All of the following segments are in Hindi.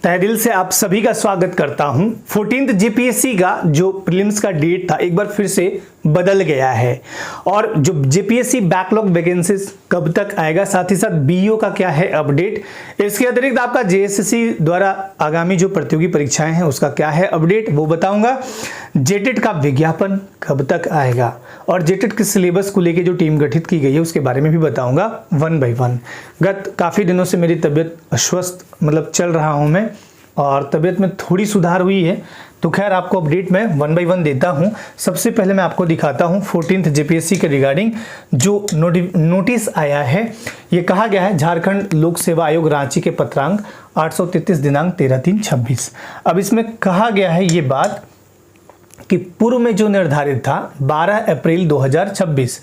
तहे दिल से आप सभी का स्वागत करता हूं। 14th जेपीएससी का जो प्रीलिम्स का डेट था एक बार फिर से बदल गया है और जो जेपीएससी बैकलॉग वैकेंसीज कब तक आएगा, साथ ही साथ बीईओ का क्या है अपडेट। इसके अतिरिक्त आपका जेएसएससी द्वारा आगामी जो प्रतियोगी परीक्षाएं हैं उसका क्या है अपडेट वो बताऊंगा। जेटेट का विज्ञापन कब तक आएगा और जेटेट के सिलेबस को लेकर जो टीम गठित की गई है उसके बारे में भी बताऊंगा वन बाय वन। गत काफ़ी दिनों से मेरी तबीयत अस्वस्थ चल रहा हूं मैं और तबीयत में थोड़ी सुधार हुई है, तो खैर आपको अपडेट मैं वन बाय वन देता हूं। सबसे पहले मैं आपको दिखाता हूं 14th जेपीएससी के रिगार्डिंग जो नोटिस आया है। ये कहा गया है झारखंड लोक सेवा आयोग रांची के पत्रांक 833 दिनांक 13/3/26। अब इसमें कहा गया है ये बात कि पूर्व में जो निर्धारित था 12 अप्रैल 2026,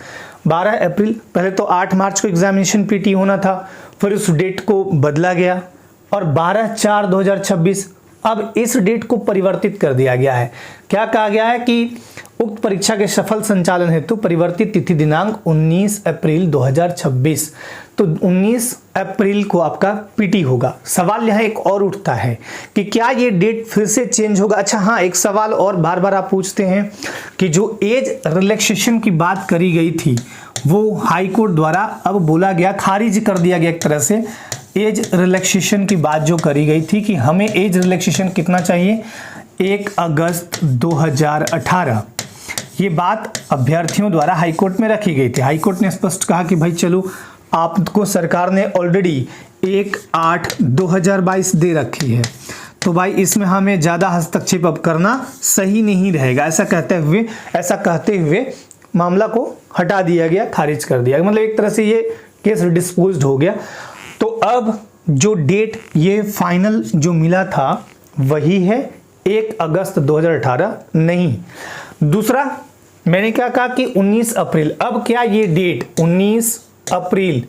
12 अप्रैल पहले तो 8 मार्च को एग्जामिनेशन पीटी होना था, फिर उस डेट को बदला गया और 12/4/2026 अब इस डेट को परिवर्तित कर दिया गया है। क्या कहा गया है कि उक्त परीक्षा के सफल संचालन हेतु परिवर्तित तिथि दिनांक 19 अप्रैल 2026, तो 19 अप्रैल को आपका पीटी होगा। सवाल यहाँ एक और उठता है कि क्या ये डेट फिर से चेंज होगा। अच्छा हाँ, एक सवाल और बार बार आप पूछते हैं कि जो एज रिलैक्सेशन की बात करी गई थी वो हाई कोर्ट द्वारा अब बोला गया, खारिज कर दिया गया एक तरह से। एज रिलैक्सेशन की बात जो करी गई थी कि हमें एज रिलैक्सेशन कितना चाहिए, 1 अगस्त 2018, ये बात अभ्यर्थियों द्वारा हाईकोर्ट में रखी गई थी। हाईकोर्ट ने स्पष्ट कहा कि भाई चलो आपको सरकार ने ऑलरेडी 1/8/2022 दे रखी है, तो भाई इसमें हमें ज़्यादा हस्तक्षेप अब करना सही नहीं रहेगा। ऐसा कहते हुए मामला को हटा दिया गया, खारिज कर दिया, मतलब एक तरह से ये केस डिस्पोज्ड हो गया। तो अब जो डेट ये फाइनल जो मिला था वही है 1 अगस्त 2018 नहीं। दूसरा मैंने क्या कहा कि 19 अप्रैल, अब क्या ये डेट 19 अप्रैल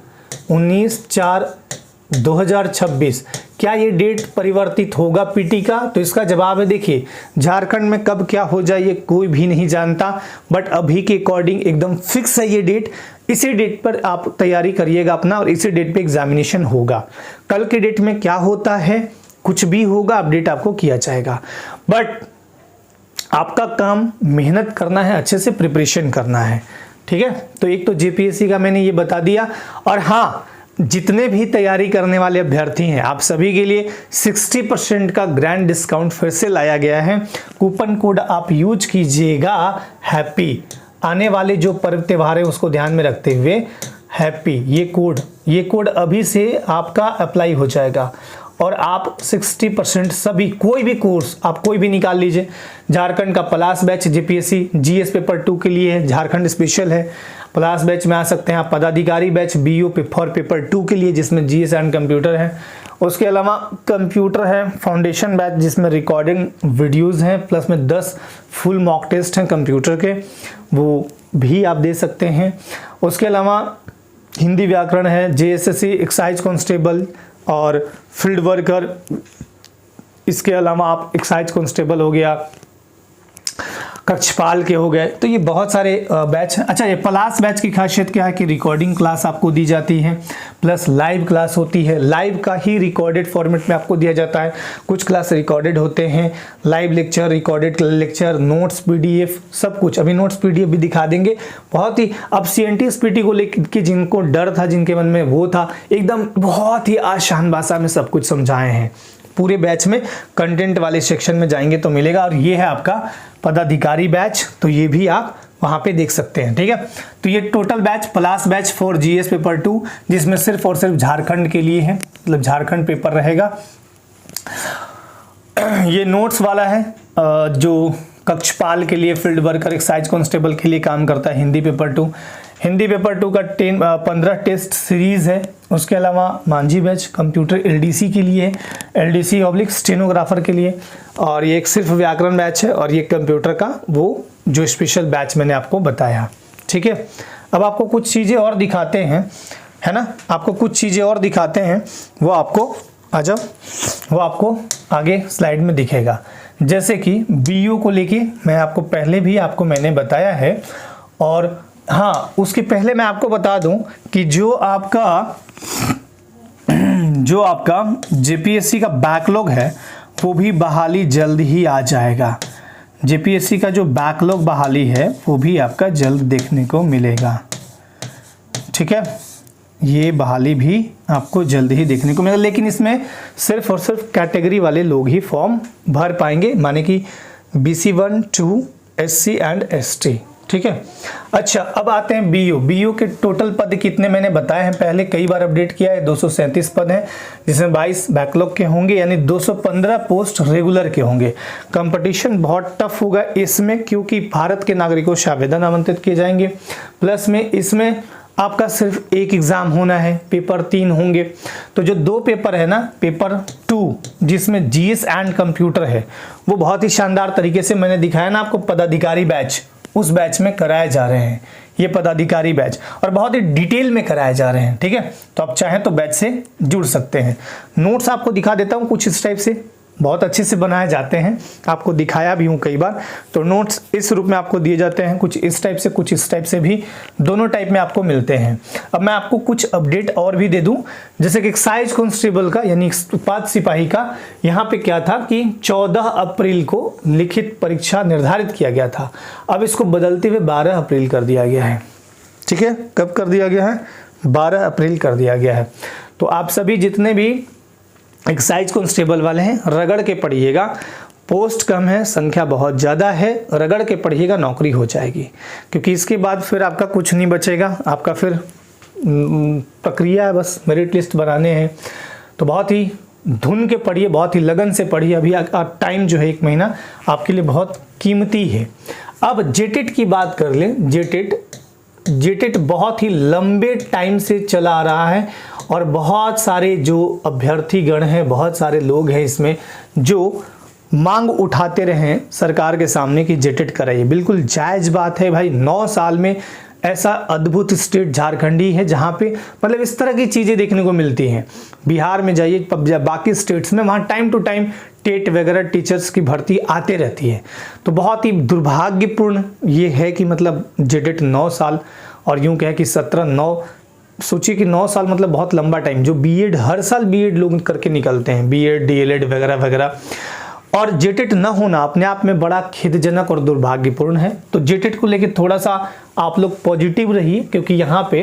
19/4/2026 क्या ये डेट परिवर्तित होगा पीटी का? तो इसका जवाब है देखिए, झारखंड में कब क्या हो जाए ये कोई भी नहीं जानता, बट अभी के अकॉर्डिंग एकदम फिक्स है ये डेट। इसी डेट पर आप तैयारी करिएगा अपना और इसी डेट पे एग्जामिनेशन होगा। कल के डेट में क्या होता है, कुछ भी होगा, अपडेट आपको किया जाएगा, बट आपका काम मेहनत करना है, अच्छे से प्रिपरेशन करना है, ठीक है। तो एक तो जेपीएससी का मैंने ये बता दिया, और हाँ जितने भी तैयारी करने वाले अभ्यर्थी हैं आप सभी के लिए 60% का ग्रैंड डिस्काउंट फिर से लाया गया है। कूपन कोड आप यूज कीजिएगा हैप्पी, आने वाले जो पर्व त्यौहार है उसको ध्यान में रखते हुए हैप्पी, ये कोड अभी से आपका अप्लाई हो जाएगा और आप 60% सभी कोई भी कोर्स आप कोई भी निकाल लीजिए। झारखंड का प्लास बैच जेपीएससी जीएस पेपर 2 के लिए है, झारखंड स्पेशल है। प्लास बैच में आ सकते हैं आप। पदाधिकारी बैच बीईओ फॉर पेपर 2 के लिए जिसमें जीएस एंड कंप्यूटर है। उसके अलावा कंप्यूटर है फाउंडेशन बैच जिसमें रिकॉर्डिंग वीडियोस हैं, प्लस में 10 फुल मॉक टेस्ट हैं कंप्यूटर के, वो भी आप दे सकते हैं। उसके अलावा हिंदी व्याकरण है, जेएसएससी एक्साइज कांस्टेबल और फील्ड वर्कर। इसके अलावा आप एक्साइज कांस्टेबल हो गया, कक्षपाल के हो गए, तो ये बहुत सारे बैच हैं। अच्छा, ये प्लास बैच की खासियत क्या है कि रिकॉर्डिंग क्लास आपको दी जाती है, प्लस लाइव क्लास होती है। लाइव का ही रिकॉर्डेड फॉर्मेट में आपको दिया जाता है, कुछ क्लास रिकॉर्डेड होते हैं, live lecture, recorded lecture, notes PDF, सब कुछ। अभी नोट्स पीडीएफ भी दिखा देंगे। बहुत ही अब सीएनटीएसपीटी को लेकर जिनको डर था, जिनके मन में वो था, एकदम बहुत ही आसान भाषा में सब कुछ समझाए हैं। पूरे बैच में कंटेंट वाले सेक्शन में जाएंगे तो मिलेगा। और ये है आपका पदाधिकारी बैच, तो ये भी आप वहां पे देख सकते हैं, ठीक है। तो ये total batch pliers batch for GS paper 2 जिसमें सिर्फ और सिर्फ झारखंड के लिए है, मतलब झारखंड पेपर रहेगा। ये नोट्स वाला है जो कक्षपाल के लिए, फील्ड वर्कर, एक्साइज कांस्टेबल के लिए काम करता है। हिंदी पेपर 2 का 15 टेस्ट सीरीज है। उसके अलावा मांझी बैच कंप्यूटर एलडीसी के लिए, एलडीसी ऑब्लिक स्टेनोग्राफर के लिए, और ये एक सिर्फ व्याकरण बैच है, और ये कंप्यूटर का वो जो स्पेशल बैच मैंने आपको बताया, ठीक है। अब आपको कुछ चीज़ें और दिखाते हैं, है ना, आपको कुछ चीज़ें और दिखाते हैं, वो आपको आ जाओ, वो आपको आगे स्लाइड में दिखेगा। जैसे कि बीईओ को लेके मैं आपको पहले भी मैंने बताया है, और हाँ उसके पहले मैं आपको बता दूं कि जो आपका जो आपका जेपीएससी का बैकलॉग है वो भी बहाली जल्द ही आ जाएगा। जेपीएससी का जो बैकलॉग बहाली है वो भी आपका जल्द देखने को मिलेगा। ठीक है, ये बहाली भी आपको जल्द ही देखने को मिलेगा, लेकिन इसमें सिर्फ और सिर्फ कैटेगरी वाले लोग ही फॉर्म भर पाएंगे, माने कि BC 1, 2, SC एंड ST। ठीक है, अच्छा अब आते हैं बीओ के टोटल पद कितने मैंने बताए हैं पहले, कई बार अपडेट किया है। 237 पद हैं, जिसमें 22 बैकलॉग के होंगे, यानी 215 पोस्ट रेगुलर के होंगे। कंपटीशन बहुत टफ होगा इसमें, क्योंकि भारत के नागरिकों से आवेदन आमंत्रित किए जाएंगे। प्लस में इसमें आपका सिर्फ एक एग्जाम होना है, पेपर 3 होंगे। तो जो 2 पेपर है ना, पेपर 2 जिसमें GS एंड कंप्यूटर है, वो बहुत ही शानदार तरीके से मैंने दिखाया ना आपको, पदाधिकारी बैच, उस बैच में कराए जा रहे हैं ये पदाधिकारी बैच, और बहुत ही डिटेल में कराए जा रहे हैं। ठीक है, तो आप चाहें तो बैच से जुड़ सकते हैं। नोट्स आपको दिखा देता हूँ कुछ इस टाइप से, बहुत अच्छे से बनाए जाते हैं, आपको दिखाया भी हूँ कई बार। तो नोट्स इस रूप में आपको दिए जाते हैं, कुछ इस टाइप से, कुछ इस टाइप से भी, दोनों टाइप में आपको मिलते हैं। अब मैं आपको कुछ अपडेट और भी दे दूं, जैसे कि एक्साइज कांस्टेबल का यानी उत्पाद सिपाही का, यहाँ पे क्या था कि 14 अप्रैल को लिखित परीक्षा निर्धारित किया गया था, अब इसको बदलते हुए 12 अप्रैल कर दिया गया है। ठीक है, कब कर दिया गया है? 12 अप्रैल कर दिया गया है। तो आप सभी जितने भी एक्साइज कांस्टेबल वाले हैं, रगड़ के पढ़िएगा, पोस्ट कम है, संख्या बहुत ज़्यादा है, रगड़ के पढ़िएगा, नौकरी हो जाएगी। क्योंकि इसके बाद फिर आपका कुछ नहीं बचेगा, आपका फिर प्रक्रिया है, बस मेरिट लिस्ट बनाने हैं। तो बहुत ही धुन के पढ़िए, बहुत ही लगन से पढ़िए, अभी टाइम जो है 1 महीना आपके लिए बहुत कीमती है। अब जेटेट की बात कर लें। जेटेट बहुत ही लंबे टाइम से चला आ रहा है, और बहुत सारे जो अभ्यर्थी गण हैं, बहुत सारे लोग हैं इसमें जो मांग उठाते रहे सरकार के सामने कि जेटेट कराइए। बिल्कुल जायज़ बात है भाई, 9 साल में ऐसा अद्भुत स्टेट झारखंड ही है जहाँ पे मतलब इस तरह की चीज़ें देखने को मिलती हैं। बिहार में जाइए, बाकी स्टेट्स में, वहाँ टाइम टू टाइम टेट वगैरह टीचर्स की भर्ती आते रहती है। तो बहुत ही दुर्भाग्यपूर्ण ये है कि मतलब जेटेट 9 साल, और यूँ कहे कि 17-9, सोचिए कि 9 साल मतलब बहुत लंबा टाइम। जो बीएड, हर साल बीएड लोग करके निकलते हैं, बीएड डीएलएड वगैरह वगैरह, और जेटेट न होना अपने आप में बड़ा खेदजनक और दुर्भाग्यपूर्ण है। तो जेटेट को लेकर थोड़ा सा आप लोग पॉजिटिव रहिए, क्योंकि यहाँ पे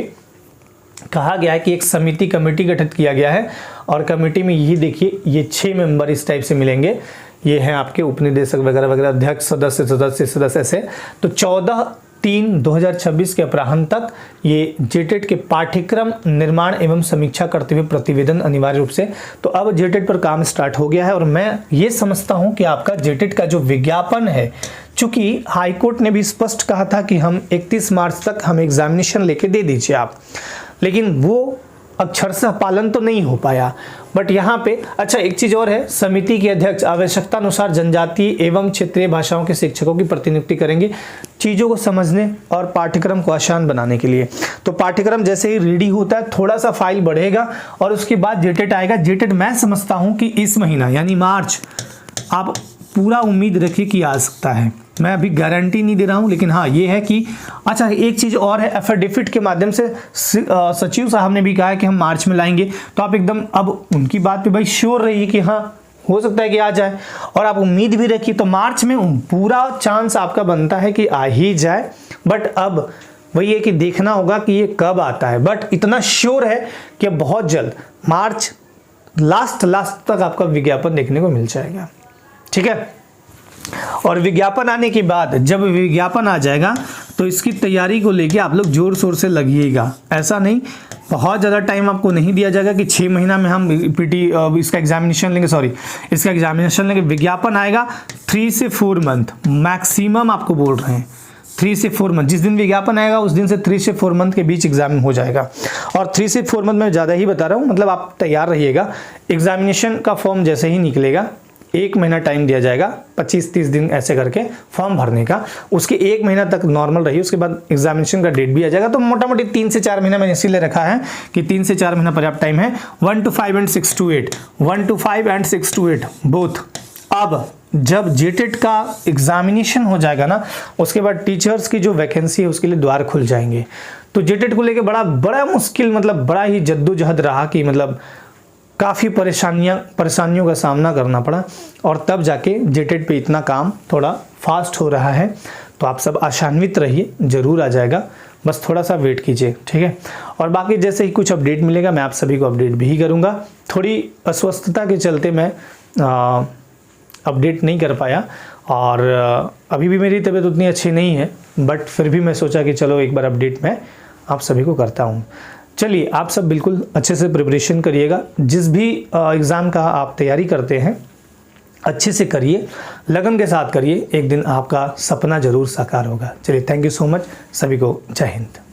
कहा गया है कि एक समिति कमेटी गठित किया गया है, और कमेटी में यही देखिए ये 6 मेंबर इस टाइप से मिलेंगे। ये हैं आपके उपनिदेशक वगैरह वगैरह, अध्यक्ष, सदस्य ऐसे। तो 14/3/2026 के अपराह्न तक ये जेटेट के पाठ्यक्रम निर्माण एवं समीक्षा करते हुए प्रतिवेदन अनिवार्य रूप से। तो अब जेटेट पर काम स्टार्ट हो गया है, और मैं ये समझता हूँ कि आपका जेटेट का जो विज्ञापन है, चूंकि हाईकोर्ट ने भी स्पष्ट कहा था कि हम 31 मार्च तक हम एग्जामिनेशन लेके दे दीजिए आप, लेकिन वो अक्षरशः पालन तो नहीं हो पाया। बट यहाँ पे अच्छा एक चीज़ और है, समिति के अध्यक्ष आवश्यकता अनुसार जनजातीय एवं क्षेत्रीय भाषाओं के शिक्षकों की प्रतिनियुक्ति करेंगे, चीज़ों को समझने और पाठ्यक्रम को आसान बनाने के लिए। तो पाठ्यक्रम जैसे ही रेडी होता है, थोड़ा सा फाइल बढ़ेगा, और उसके बाद जेटेट आएगा। जेटेट मैं समझता हूँ कि इस महीना यानी मार्च, आप पूरा उम्मीद रखिए कि आ सकता है। मैं अभी गारंटी नहीं दे रहा हूं, लेकिन हाँ ये है कि अच्छा एक चीज़ और है, एफिडेविट के माध्यम से सचिव साहब ने भी कहा है कि हम मार्च में लाएंगे। तो आप एकदम अब उनकी बात पे भाई श्योर रहिए कि हाँ हो सकता है कि आ जाए, और आप उम्मीद भी रखिए। तो मार्च में पूरा चांस आपका बनता है कि आ ही जाए, बट अब वही है कि देखना होगा कि ये कब आता है। बट इतना श्योर है कि बहुत जल्द मार्च लास्ट तक आपका विज्ञापन देखने को मिल जाएगा। ठीक है, और विज्ञापन आने के बाद, जब विज्ञापन आ जाएगा तो इसकी तैयारी को लेके आप लोग जोर शोर से लगिएगा। ऐसा नहीं, बहुत ज़्यादा टाइम आपको नहीं दिया जाएगा कि 6 महीना में हम इसका एग्जामिनेशन लेंगे, इसका एग्जामिनेशन लेंगे। विज्ञापन आएगा 3 से 4 मंथ मैक्सिमम, आपको बोल रहे हैं 3 से 4 मंथ। जिस दिन विज्ञापन आएगा उस दिन से 3 से 4 मंथ के बीच एग्जाम हो जाएगा। और 3 से 4 मंथ में ज़्यादा ही बता रहा हूँ, मतलब आप तैयार रहिएगा। एग्जामिनेशन का फॉर्म जैसे ही निकलेगा, 1 महीना टाइम दिया जाएगा, 25-30 दिन ऐसे करके फॉर्म भरने का। उसके 1 महीना तक नॉर्मल रही, उसके बाद एग्जामिनेशन का डेट भी आ जाएगा। तो मोटा मोटी 3 से 4 महीना मैंने इसीलिए रखा है कि 3 से 4 महीना पर्याप्त टाइम है। 1 to 5 and 6 to 8, 1 to 5 and 6 to 8 both. अब जब जेटेट का एग्जामिनेशन हो जाएगा ना, उसके बाद टीचर्स की जो वैकेंसी है उसके लिए द्वार खुल जाएंगे। तो जेटेट को लेके बड़ा मुश्किल, मतलब बड़ा ही जद्दोजहद रहा कि मतलब काफ़ी परेशानियों का सामना करना पड़ा और तब जाके जेटेट पे इतना काम थोड़ा फास्ट हो रहा है। तो आप सब आशान्वित रहिए, ज़रूर आ जाएगा, बस थोड़ा सा वेट कीजिए, ठीक है। और बाकी जैसे ही कुछ अपडेट मिलेगा मैं आप सभी को अपडेट भी करूँगा। थोड़ी अस्वस्थता के चलते मैं अपडेट नहीं कर पाया और अभी भी मेरी तबीयत उतनी अच्छी नहीं है, बट फिर भी मैं सोचा कि चलो एक बार अपडेट मैं आप सभी को करता हूँ। चलिए, आप सब बिल्कुल अच्छे से प्रिपरेशन करिएगा। जिस भी एग्ज़ाम का आप तैयारी करते हैं अच्छे से करिए, लगन के साथ करिए, एक दिन आपका सपना ज़रूर साकार होगा। चलिए, थैंक यू सो मच, सभी को जय हिंद।